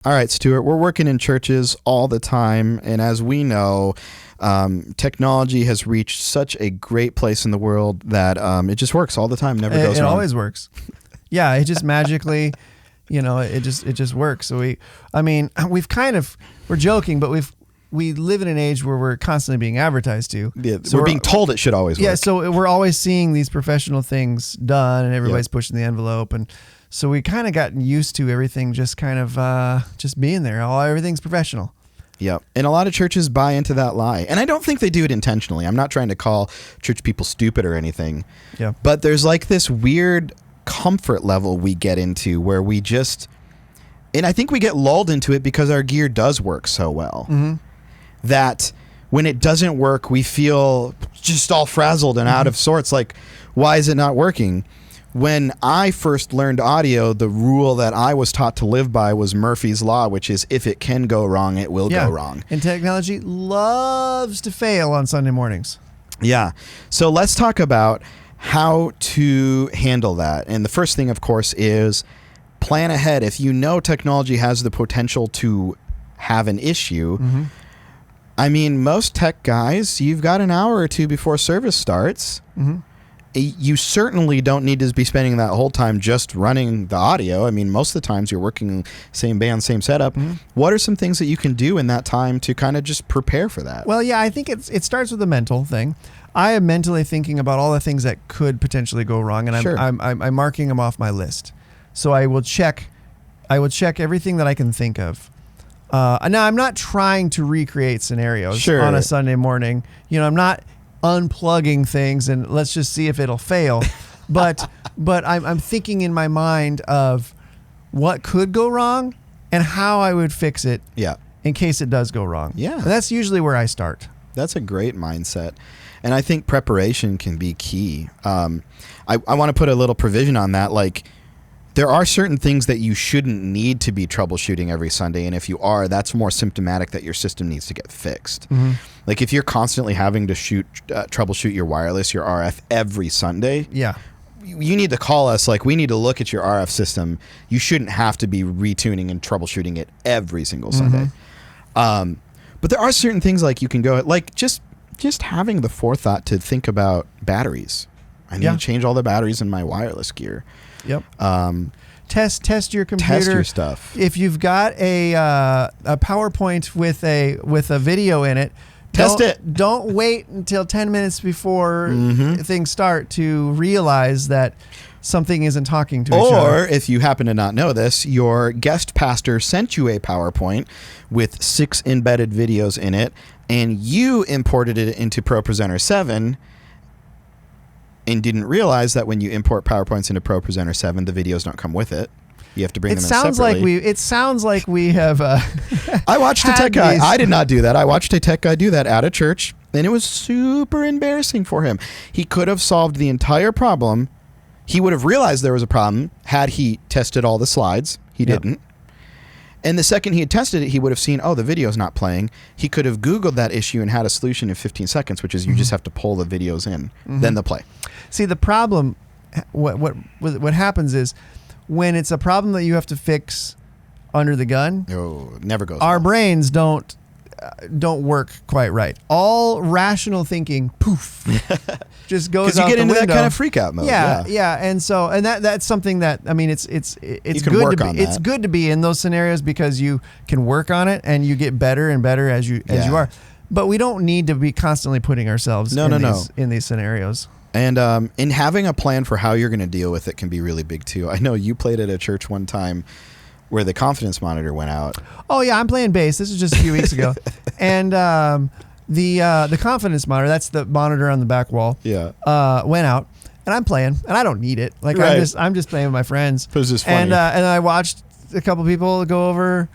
All right, Stuart, we're working in churches all the time. And as we know, technology has reached such a great place in the world that it just works all the time, never goes wrong. It always works. Yeah, it just magically, it just works. So we're joking, but we live in an age where we're constantly being advertised to. Yeah, so we're being told it should always work. Yeah, so we're always seeing these professional things done and everybody's pushing the envelope. And so we kind of gotten used to everything just kind of just being there. Everything's professional. Yeah. And a lot of churches buy into that lie. And I don't think they do it intentionally. I'm not trying to call church people stupid or anything. Yeah. But there's like this weird comfort level we get into where we just, and I think we get lulled into it because our gear does work so well. Mm-hmm. That when it doesn't work, we feel just all frazzled and out of sorts. Like, why is it not working? When I first learned audio, the rule that I was taught to live by was Murphy's Law, which is if it can go wrong, it will go wrong. And technology loves to fail on Sunday mornings. Yeah. So let's talk about how to handle that. And the first thing, of course, is plan ahead. If you know technology has the potential to have an issue, I mean, most tech guys, you've got an hour or two before service starts. You certainly don't need to be spending that whole time just running the audio. I mean, most of the times you're working same band, same setup. What are some things that you can do in that time to kind of just prepare for that? Well, yeah, I think it starts with a mental thing. I am mentally thinking about all the things that could potentially go wrong, and I'm marking them off my list. So I will check everything that I can think of. Now, I'm not trying to recreate scenarios on a Sunday morning. I'm not unplugging things and let's just see if it'll fail. But I'm thinking in my mind of what could go wrong and how I would fix it in case it does go wrong. Yeah. And that's usually where I start. That's a great mindset. And I think preparation can be key. I want to put a little provision on that. Like, there are certain things that you shouldn't need to be troubleshooting every Sunday. And if you are, that's more symptomatic that your system needs to get fixed. Like if you're constantly having to troubleshoot your wireless, your RF every Sunday, you need to call us. Like, we need to look at your RF system. You shouldn't have to be retuning and troubleshooting it every single Sunday. But there are certain things like you can go, like just having the forethought to think about batteries. I need to change all the batteries in my wireless gear. Yep. Test your computer. Test your stuff. If you've got a PowerPoint with a video in it, test it. Don't wait until 10 minutes before things start to realize that something isn't talking to each other. Or if you happen to not know this, your guest pastor sent you a PowerPoint with 6 embedded videos in it, and you imported it into ProPresenter 7. And didn't realize that when you import PowerPoints into ProPresenter 7, the videos don't come with it. You have to bring them in separately. It sounds like we have. I watched a tech guy. I did not do that. I watched a tech guy do that at a church, and it was super embarrassing for him. He could have solved the entire problem. He would have realized there was a problem had he tested all the slides. He didn't. And the second he had tested it, he would have seen, the video's not playing. He could have Googled that issue and had a solution in 15 seconds, which is you just have to pull the videos in, then they'll play. See, the problem, what happens is when it's a problem that you have to fix under the gun, it never goes our well. brains don't work quite right. All rational thinking, poof, just goes out the window. Because you get into that kind of freak out mode. Yeah. And that's something that, I mean, it's good to be. It's good to be in those scenarios because you can work on it and you get better and better as you are. But we don't need to be constantly putting ourselves in these scenarios. And in having a plan for how you're going to deal with it can be really big too. I know you played at a church one time where the confidence monitor went out. Oh yeah, I'm playing bass. This was just a few weeks ago, and the confidence monitor, that's the monitor on the back wall, went out, and I'm playing, and I don't need it. Like I'm just playing with my friends. It was just funny. And I watched a couple people go over,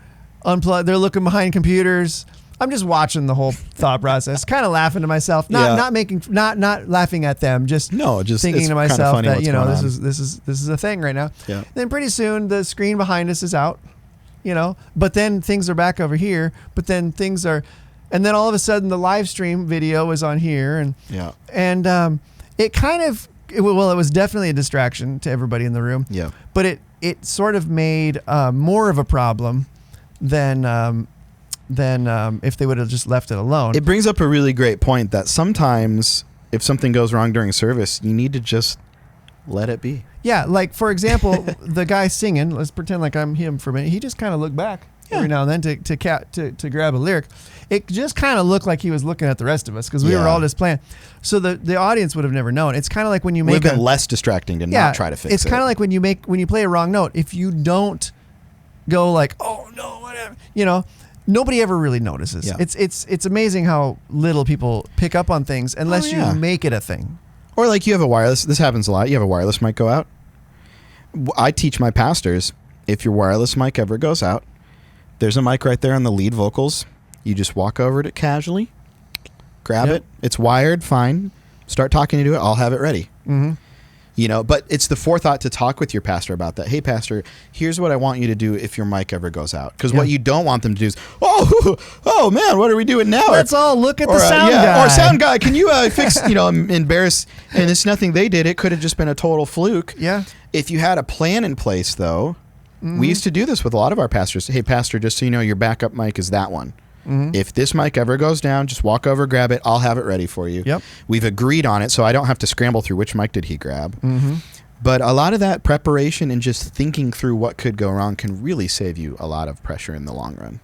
unplug. They're looking behind computers. I'm just watching the whole thought process, kind of laughing to myself, not laughing at them, just thinking to myself that this is a thing right now. Yeah. Then pretty soon the screen behind us is out, but then things are back over here, and then all of a sudden the live stream video is on here, and it kind of it was definitely a distraction to everybody in the room. Yeah. But it sort of made more of a problem than if they would have just left it alone. It brings up a really great point that sometimes if something goes wrong during service, you need to just let it be. Yeah, like for example, the guy singing, let's pretend like I'm him for a minute. He just kind of looked back every now and then to grab a lyric. It just kind of looked like he was looking at the rest of us because we were all just playing. So the audience would have never known. It's kind of like when you make it would have been less distracting to not try to fix it. It's kind of like when you play a wrong note. If you don't go like, oh no, whatever, nobody ever really notices. Yeah. It's amazing how little people pick up on things unless you make it a thing. Or like you have a wireless. This happens a lot. You have a wireless mic go out. I teach my pastors, if your wireless mic ever goes out, there's a mic right there on the lead vocals. You just walk over to it casually, grab it. It's wired, fine. Start talking to it. I'll have it ready. Mm-hmm. But it's the forethought to talk with your pastor about that. Hey, pastor, here's what I want you to do if your mic ever goes out. Because what you don't want them to do is, oh man, what are we doing now? Let's all look at the sound guy. Or sound guy, can you fix, embarrass, and it's nothing they did. It could have just been a total fluke. Yeah. If you had a plan in place, though, we used to do this with a lot of our pastors. Hey, pastor, just so you know, your backup mic is that one. Mm-hmm. If this mic ever goes down, just walk over, grab it. I'll have it ready for you. Yep. We've agreed on it, so I don't have to scramble through which mic did he grab. Mm-hmm. But a lot of that preparation and just thinking through what could go wrong can really save you a lot of pressure in the long run.